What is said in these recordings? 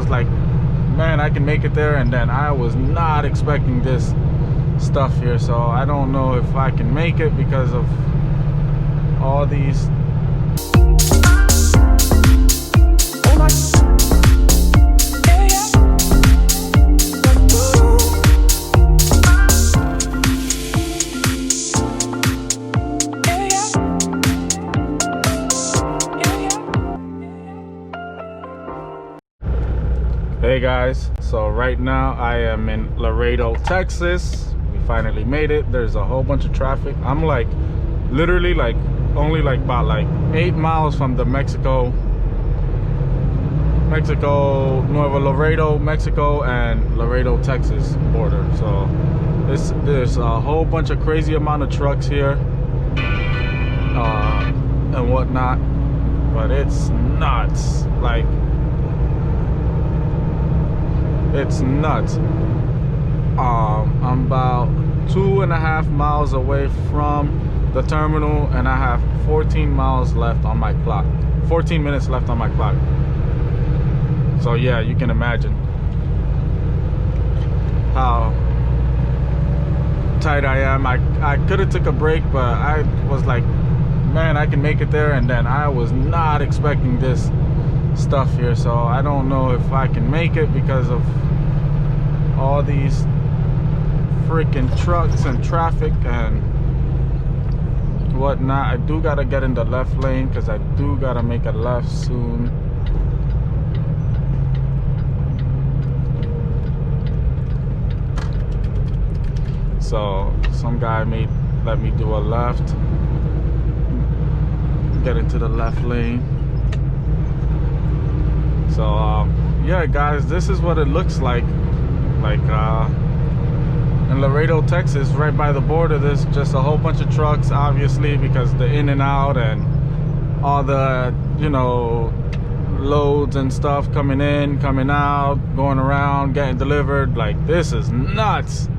was like, man, I can make it there, and then I was not expecting this stuff here. So I don't know if I can make it because of all these. Hey guys, so right now I am in Laredo, Texas. We finally made it. There's a whole bunch of traffic. I'm like literally like only like about like 8 miles from the Mexico, Nuevo Laredo, Mexico and Laredo, Texas border. So there's a whole bunch of crazy amount of trucks here and whatnot, but it's nuts. Like, it's nuts. I'm about 2.5 miles away from the terminal, and I have 14 miles left on my clock. 14 minutes left on my clock. So yeah, you can imagine how tight I am. I could have took a break, but I was like, man, I can make it there, and then I was not expecting this stuff here. So I don't know if I can make it because of all these freaking trucks and traffic and whatnot. I do gotta get in the left lane because I do gotta make a left soon. So some guy may let me do a left, get into the left lane. So yeah guys, this is what it looks like in Laredo, Texas, right by the border. There's just a whole bunch of trucks, obviously, because the in and out and all the, you know, loads and stuff coming in, coming out, going around, getting delivered. Like, this is nuts.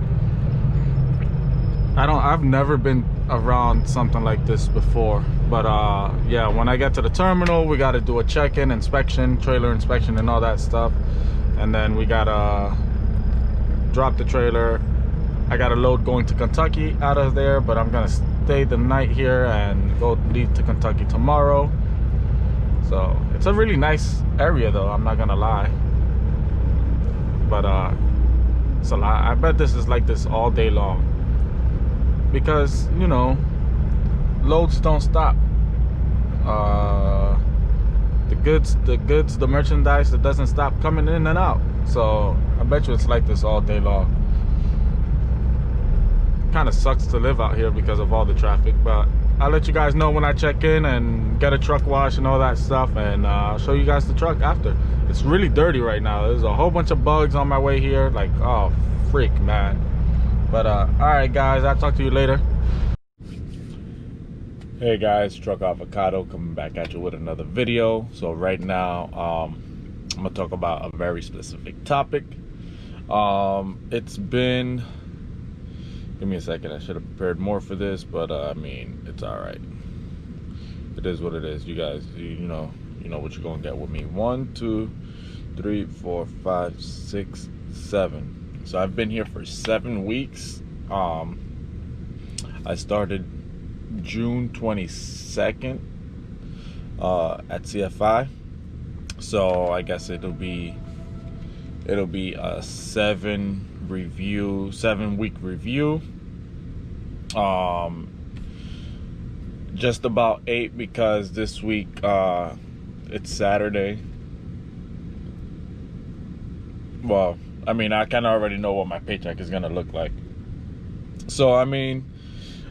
I've never been around something like this before, but yeah, when I get to the terminal, we got to do a check-in inspection, trailer inspection and all that stuff, and then we gotta drop the trailer. I got a load going to Kentucky out of there, but I'm gonna stay the night here and go leave to Kentucky tomorrow. So it's a really nice area though, I'm not gonna lie, but it's a lot. I bet this is like this all day long, because, you know, loads don't stop. The merchandise, it doesn't stop coming in and out. So I bet you it's like this all day long. Kind of sucks to live out here because of all the traffic, but I'll let you guys know when I check in and get a truck wash and all that stuff, and I'll show you guys the truck after. It's really dirty right now. There's a whole bunch of bugs on my way here, like, oh freak, man. But all right guys, I'll talk to you later. Hey guys, Truck Avocado coming back at you with another video. So right now I'm gonna talk about a very specific topic. It's been, give me a second, I should have prepared more for this, but I mean, it's all right. It is what it is. You guys, you know what you're gonna get with me. 1, 2, 3, 4, 5, 6, 7. So I've been here for 7 weeks. I started June 22nd at CFI. So I guess it'll be a 7-week review. Just about 8 because this week it's Saturday. Well, I mean, I kind of already know what my paycheck is gonna look like. So I mean,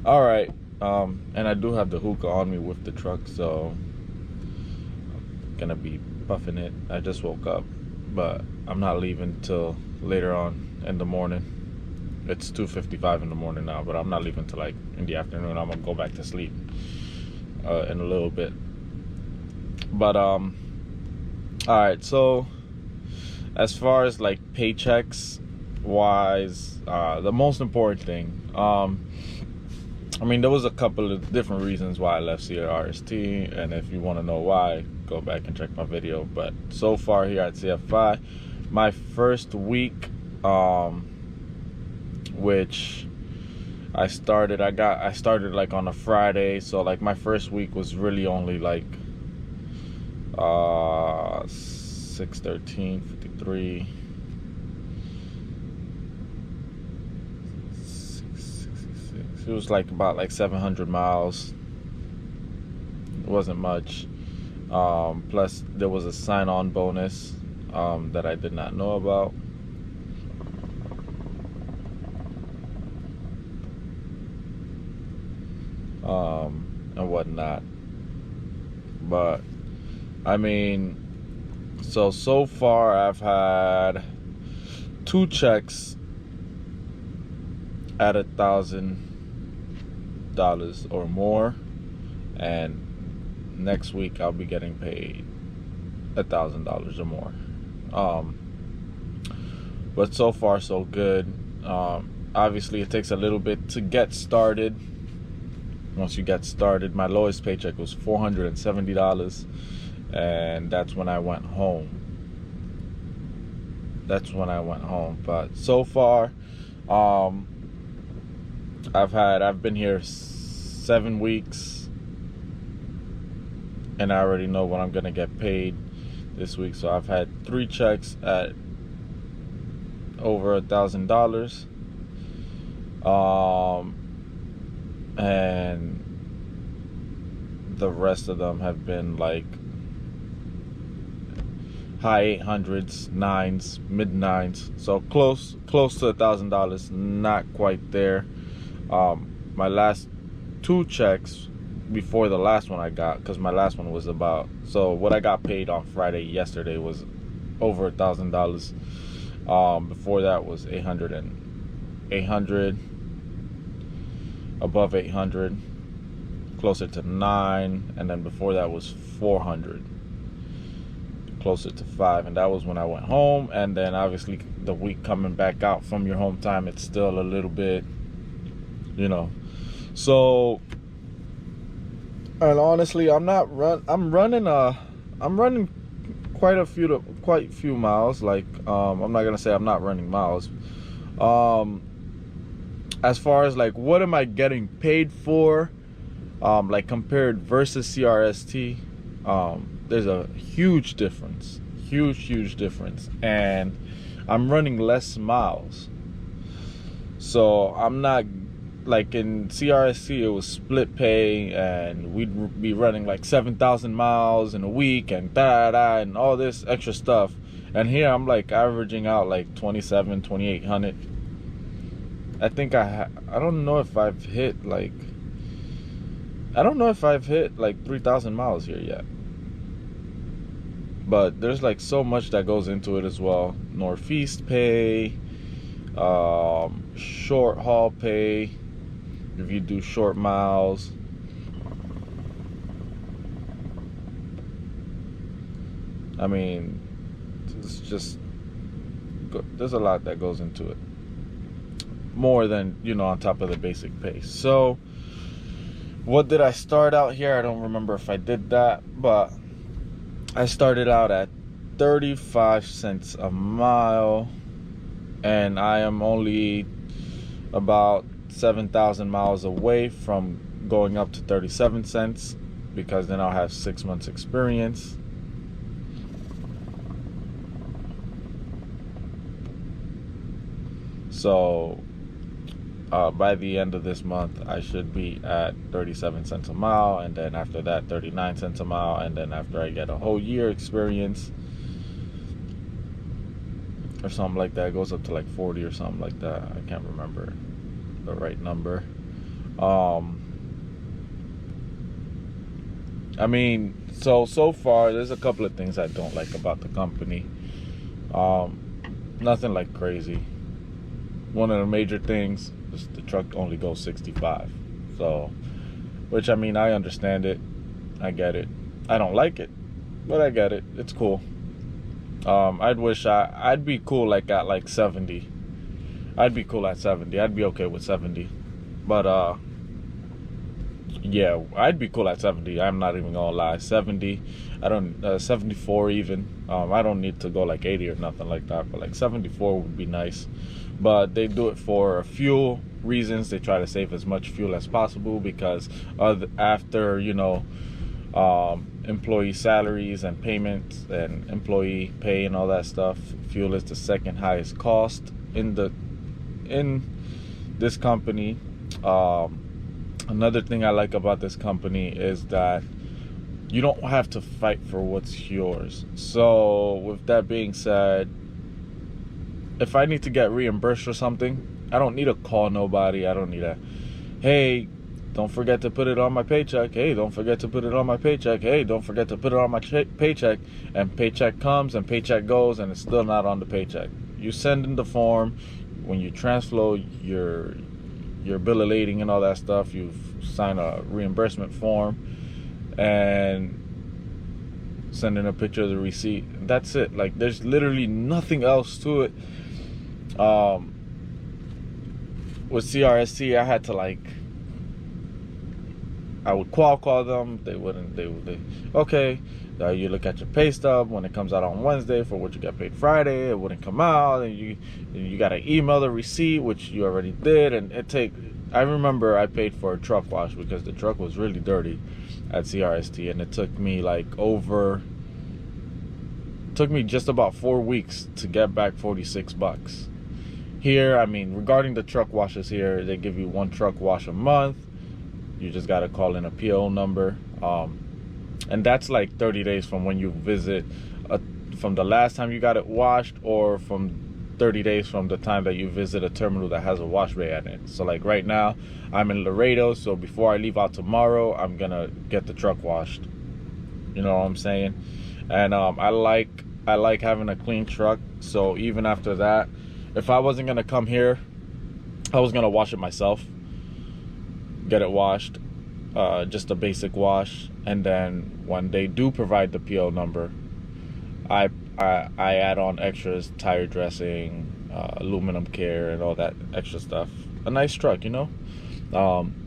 all right. And I do have the hookah on me with the truck, so I'm gonna be puffing it. I just woke up, but I'm not leaving till later on in the morning. It's 2:55 in the morning now, but I'm not leaving till like in the afternoon. I'm gonna go back to sleep in a little bit. But all right, so as far as like paychecks wise, the most important thing, I mean, there was a couple of different reasons why I left CRST, and if you want to know why, go back and check my video. But so far here at CFI, my first week, which I started like on a Friday, so like my first week was really only like 6/13/53. It was like about like 700 miles. It wasn't much. Plus there was a sign-on bonus that I did not know about. And whatnot. But I mean, so far I've had 2 checks at $1,000 or more, and next week I'll be getting paid $1,000 or more. But so far so good. Obviously it takes a little bit to get started. Once you get started, my lowest paycheck was $470, and that's when I went home. But so far, I've been here 7 weeks, and I already know what I'm gonna get paid this week. So I've had 3 checks at over $1,000. And the rest of them have been like high 800s, 9s, mid 9s, so close to $1,000, not quite there. My last 2 checks before the last one I got, because my last one was about, so what I got paid on Friday yesterday was over $1,000. Before that was 800, above 800, closer to 9, and then before that was 400, closer to 5, and that was when I went home. And then obviously the week coming back out from your home time, it's still a little bit, so. And honestly, I'm running quite a few miles. Like, I'm not gonna say I'm not running miles. As far as like what am I getting paid for, like compared versus CRST, there's a huge difference, huge difference, and I'm running less miles. So I'm not like in CRST, it was split pay, and we'd be running like 7,000 miles in a week and and all this extra stuff. And here I'm like averaging out like 2,800. I think I don't know if I've hit like 3,000 miles here yet. But there's like so much that goes into it as well. Northeast pay, short haul pay, if you do short miles. I mean, it's just, there's a lot that goes into it. More than, on top of the basic pay. So, what did I start out here? I don't remember if I did that, but I started out at 35 cents a mile, and I am only about 7,000 miles away from going up to 37 cents, because then I'll have 6 months experience. So by the end of this month, I should be at 37 cents a mile, and then after that 39 cents a mile, and then after I get a whole year experience or something like that, it goes up to like 40 or something like that. I can't remember the right number. I mean, so far there's a couple of things I don't like about the company. Nothing like crazy. One of the major things is the truck only goes 65. So, which, I mean, I understand it. I get it. I don't like it, but I get it. It's cool. I'd wish I'd be cool like at like 70. I'd be cool at 70. I'd be okay with 70. But Yeah, I'd be cool at 70. I'm not even gonna lie. 70, I don't 74 even. I don't need to go like 80 or nothing like that, but like 74 would be nice. But they do it for fuel reasons. They try to save as much fuel as possible because after, you know, employee salaries and payments and employee pay and all that stuff, fuel is the second highest cost in this company. Another thing I like about this company is that you don't have to fight for what's yours. So with that being said, if I need to get reimbursed for something, I don't need to call nobody. I don't need to, hey, don't forget to put it on my paycheck. Hey, don't forget to put it on my paycheck. Hey, don't forget to put it on my paycheck. And paycheck comes and paycheck goes and it's still not on the paycheck. You send in the form. When you transfer your bill of lading and all that stuff, you sign a reimbursement form and send in a picture of the receipt. That's it. Like, there's literally nothing else to it. With CRST, I had to I would call them. They wouldn't. Okay. You look at your pay stub when it comes out on Wednesday for what you got paid Friday. It wouldn't come out, and you got to email the receipt, which you already did, and I remember I paid for a truck wash because the truck was really dirty at CRST, and it took me just about 4 weeks to get back $46. Here, I mean, regarding the truck washes here, they give you 1 truck wash a month. You just got to call in a PO number. And that's like 30 days from when you visit, from the last time you got it washed, or from 30 days from the time that you visit a terminal that has a wash bay at it. So like right now, I'm in Laredo, so before I leave out tomorrow, I'm gonna get the truck washed. You know what I'm saying? And I like having a clean truck. So even after that, if I wasn't gonna come here, I was gonna wash it myself, get it washed, just a basic wash. And then when they do provide the PO number, I add on extras, tire dressing, aluminum care, and all that extra stuff. A nice truck, you know.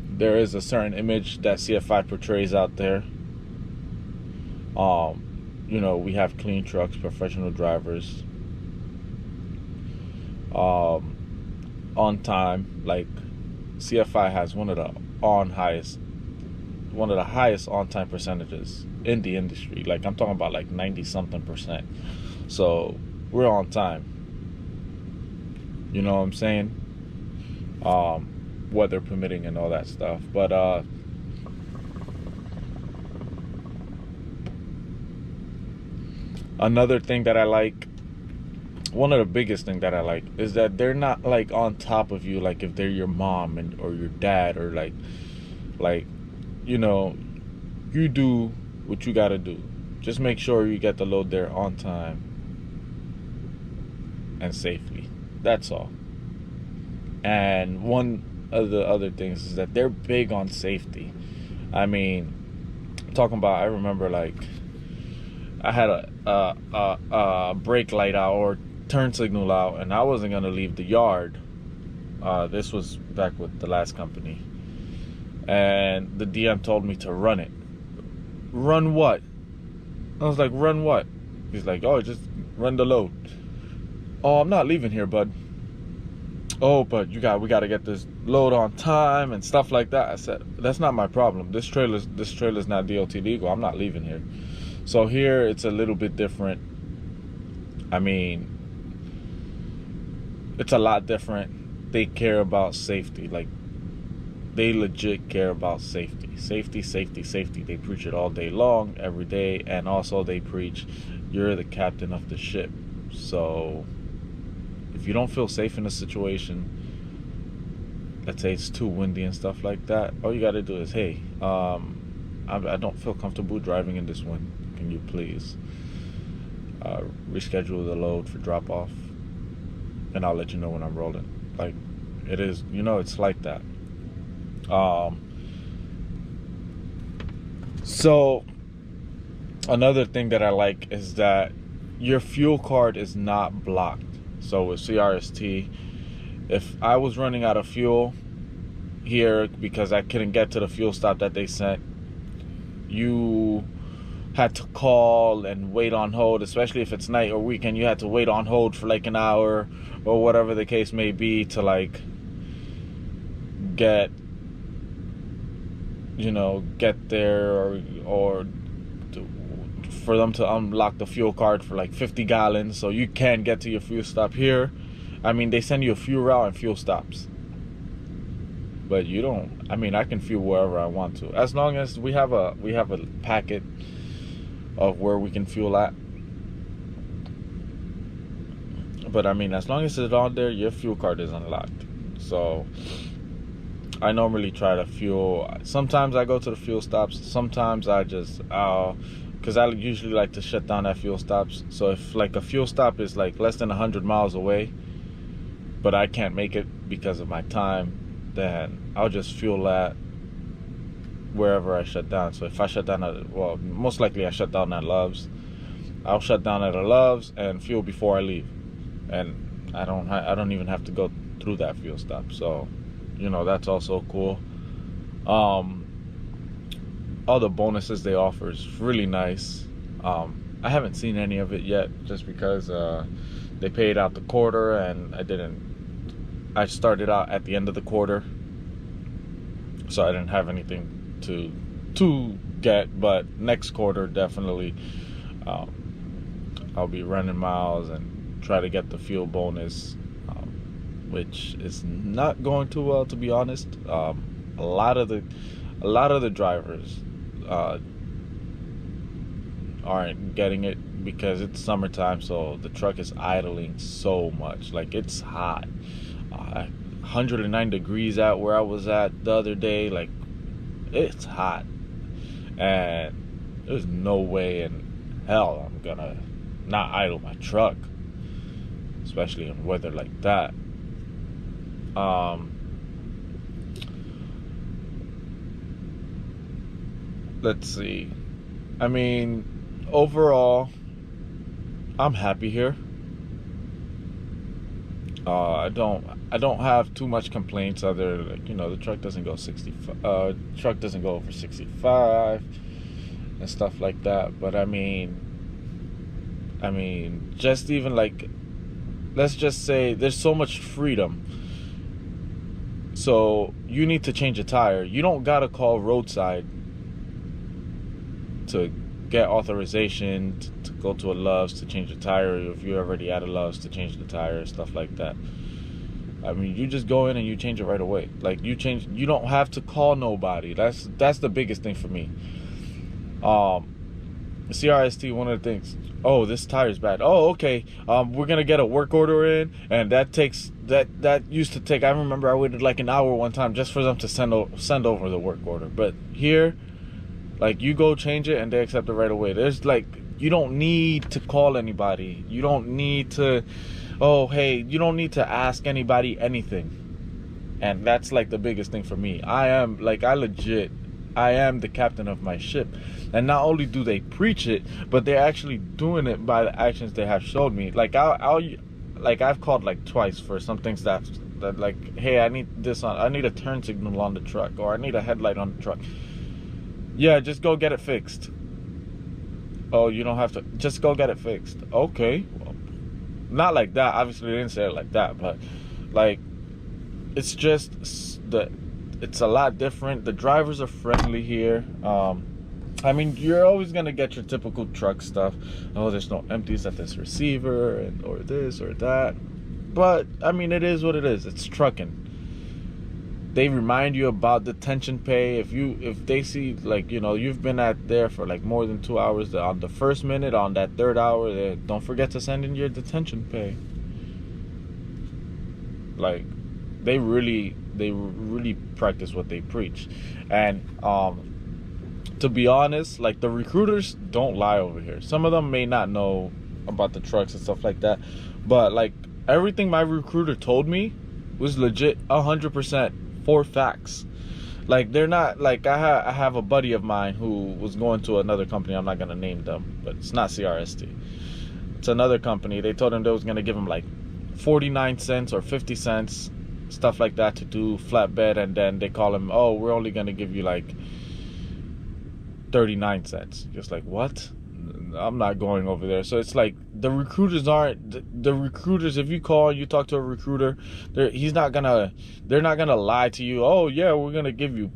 There is a certain image that CFI portrays out there. You know, we have clean trucks, professional drivers, on time. Like, CFI has one of the highest on-time percentages in the industry. Like, I'm talking about like 90-something%. So we're on time. You know what I'm saying? Weather permitting and all that stuff. But another thing that I like, one of the biggest thing that I like, is that they're not like on top of you, like if they're your mom or your dad, or like you know, you do what you gotta do. Just make sure you get the load there on time and safely. That's all. And one of the other things is that they're big on safety. I mean, talking about, I remember like I had a brake light out or turn signal out, and I wasn't gonna leave the yard. This was back with the last company, and the DM told me to run it. Run what? I was like, run what? He's like, oh, just run the load. Oh, I'm not leaving here, bud. Oh, but we gotta get this load on time and stuff like that. I said, that's not my problem. This trailer's not DOT legal. I'm not leaving here. So here it's a little bit different. I mean, it's a lot different. They care about safety. Like, they legit care about safety. Safety, safety, safety. They preach it all day long, every day. And also they preach, you're the captain of the ship. So if you don't feel safe in a situation, let's say it's too windy and stuff like that, all you got to do is, hey, I don't feel comfortable driving in this wind. Can you please reschedule the load for drop off, and I'll let you know when I'm rolling. Like, it is, you know, it's like that. So another thing that I like is that your fuel card is not blocked. So with CRST, if I was running out of fuel, here because I couldn't get to the fuel stop that they sent. You had to call and wait on hold, especially if it's night or weekend. You had to wait on hold for like an hour or whatever the case may be to like get there, or for them to unlock the fuel card for like 50 gallons so you can get to your fuel stop. Here, I mean, they send you a fuel route and fuel stops, but you don't. I mean, I can fuel wherever I want to, as long as we have a packet of where we can fuel at. But I mean, as long as it's on there, your fuel card is unlocked. So I normally try to fuel. Sometimes I go to the fuel stops. Sometimes I just because I usually like to shut down at fuel stops. So if like a fuel stop is like less than 100 miles away, but I can't make it because of my time, then I'll just fuel at wherever I shut down. So if I shut down at, well, most likely I shut down at Love's, I'll shut down at a Love's and fuel before I leave, and I don't even have to go through that fuel stop. So that's also cool. All the bonuses they offer is really nice. I haven't seen any of it yet, just because they paid out the quarter and I started out at the end of the quarter, so I didn't have anything to get. But next quarter, definitely I'll be running miles and try to get the fuel bonus, which is not going too well, to be honest. A lot of the drivers aren't getting it because it's summertime, so the truck is idling so much. Like, it's hot, 109 degrees out where I was at the other day. Like, it's hot, and there's no way in hell I'm gonna not idle my truck, especially in weather like that. Let's see. I mean, overall, I'm happy here. I don't have too much complaints, other the truck doesn't go 65. Truck doesn't go over 65 and stuff like that. But I mean, just even like, let's just say there's so much freedom. So you need to change a tire, you don't gotta call roadside to get authorization to go to a Love's to change the tire, if you're already at a Love's to change the tire, stuff like that. I mean, you just go in and you change it right away. Like, you don't have to call nobody. That's the biggest thing for me. CRST, one of the things, oh, this tire is bad. Oh, okay. We're gonna get a work order in, and that used to take. I remember I waited like an hour one time just for them to send over the work order. But here, like, you go change it and they accept it right away. There's like, you don't need to call anybody. You don't need to, you don't need to ask anybody anything. And that's like the biggest thing for me. I am the captain of my ship. And not only do they preach it, but they're actually doing it by the actions they have showed me. Like, I've called like twice for some things that like, hey, I need this on, I need a turn signal on the truck, or I need a headlight on the truck. Yeah, just go get it fixed. Oh, you don't have to, just go get it fixed. Okay. Well, not like that. Obviously, they didn't say it like that, but like, it's just it's a lot different. The drivers are friendly here. I mean, you're always gonna get your typical truck stuff. Oh, there's no empties at this receiver, or this or that. But I mean, it is what it is. It's trucking. They remind you about detention pay. If they see, like, you've been there for like more than 2 hours, on the first minute, on that third hour, don't forget to send in your detention pay. Like, they really practice what they preach. And to be honest, like, the recruiters don't lie over here. Some of them may not know about the trucks and stuff like that, but like, everything my recruiter told me was legit, 100% for facts. Like, they're not like, I have a buddy of mine who was going to another company. I'm not gonna name them, but it's not CRST. It's another company. They told him they was gonna give him like 49 cents or 50 cents stuff like that to do flatbed, and then they call him, oh, we're only gonna give you like 39 cents. Just like, what? I'm not going over there. So it's like the recruiters aren't the recruiters. If you call and you talk to a recruiter, they're not gonna lie to you. Oh yeah, we're gonna give you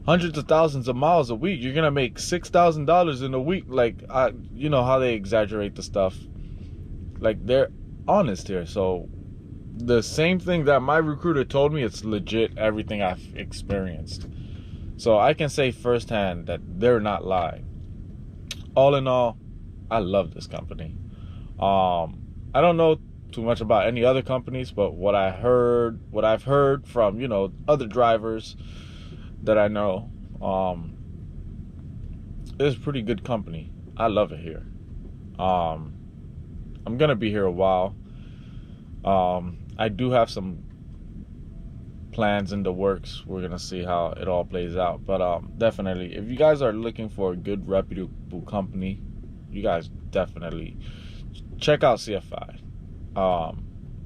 hundreds of thousands of miles a week. You're gonna make $6,000 in a week. Like, you know how they exaggerate the stuff. Like, they're honest here. So the same thing that my recruiter told me, it's legit. Everything I've experienced. So I can say firsthand that they're not lying. All in all, I love this company. I don't know too much about any other companies, but what I've heard from, you know, other drivers that I know, it's a pretty good company. I love it here. I'm gonna be here a while. I do have some plans in the works. We're gonna see how it all plays out, but definitely, if you guys are looking for a good, reputable company, you guys definitely check out CFI.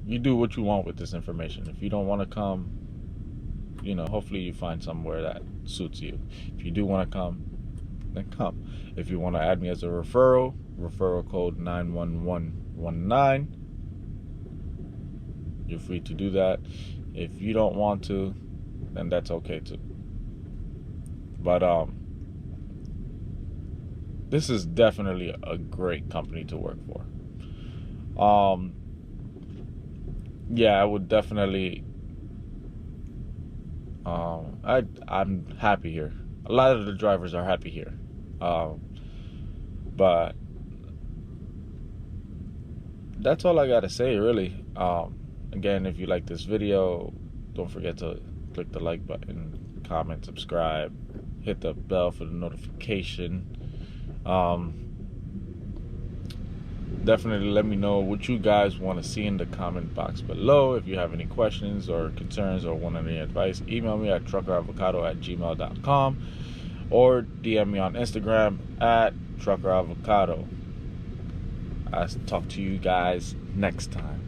You do what you want with this information. If you don't want to come, you know, hopefully you find somewhere that suits you. If you do want to come, then come. If you want to add me as a referral code 91119, you're free to do that. If you don't want to, then that's okay too. But this is definitely a great company to work for. Yeah, I would definitely. I'm happy here. A lot of the drivers are happy here. But that's all I gotta say, really. Again, if you like this video, don't forget to click the like button, comment, subscribe, hit the bell for the notification. Definitely let me know what you guys want to see in the comment box below. If you have any questions or concerns or want any advice, email me at truckeravocado@gmail.com or DM me on Instagram at truckeravocado. I'll talk to you guys next time.